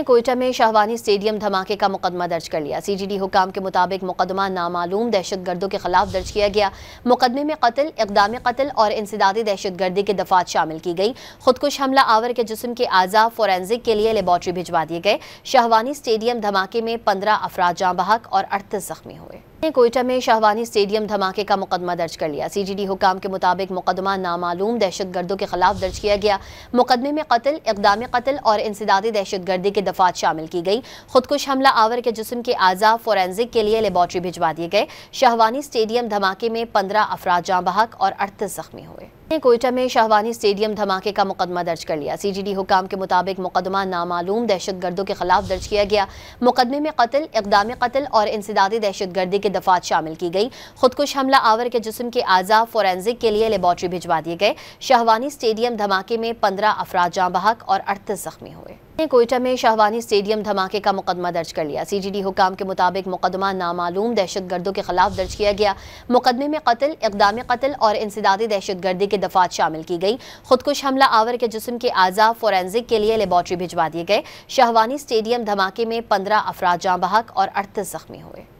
कोयटा में शाहवानी स्टेडियम धमाके का मुकदमा दर्ज कर लिया। सीजीडी हुकाम के मुताबिक मुकदमा नामालूम दहशतगर्दों के खिलाफ दर्ज किया गया। मुकदमे में कत्ल, इक़दाम कत्ल और इंसदादी दहशतगर्दी की दफात शामिल की गई। खुदकुश हमला आवर के जिस्म के आज़ा फोरेंसिक के लिए लेबॉर्ट्री भिजवा दिए गए। शाहवानी स्टेडियम धमाके में 15 अफराद जाँ बहक और 38 जख्मी हुए। कोयटा में शाहवानी स्टेडियम धमाके का मुकदमा दर्ज कर लिया। सीजीडी हुकाम के मुताबिक मुकदमा नामालूम दहशतगर्दों के खिलाफ दर्ज किया गया। मुकदमे में कत्ल, इक़दाम कत्ल और इंसदादी दहशतगर्दी की दफात शामिल की गई। खुदकुश हमला आवर के जिस्म के आज़ा फोरेंसिक के लिए लेबॉर्ट्री भिजवा दिए गए। शाहवानी स्टेडियम धमाके में 15 अफराद जाँ बहक और 38 जख्मी हुए। कोयटा में शाहवानी स्टेडियम धमाके का मुकदमा दर्ज कर लिया। सीजीडी हुकाम के मुताबिक मुकदमा नामालूम दहशतगर्दों के खिलाफ दर्ज किया गया। मुकदमे में कत्ल, इक़दाम कत्ल और इंसदादी दहशतगर्दी की दफात शामिल की गई। खुदकुश हमला आवर के जिस्म के आज़ा फोरेंसिक के लिए लेबॉर्ट्री भिजवा दिए गए। शाहवानी स्टेडियम धमाके में 15 अफराद जाँ बहक और 38 जख्मी हुए। कोयटा में शाहवानी स्टेडियम धमाके का मुकदमा दर्ज कर लिया। सीजीडी हुकाम के मुताबिक मुकदमा नामालूम दहशतगर्दों के खिलाफ दर्ज किया गया। मुकदमे में कत्ल, इक़दाम कत्ल और इंसदादी दहशतगर्दी की दफात शामिल की गई। खुदकुश हमला आवर के जिस्म के आज़ा फोरेंसिक के लिए लेबॉर्ट्री भिजवा दिए गए। शाहवानी स्टेडियम धमाके में 15 अफराद जाँ बहक और 38 जख्मी हुए।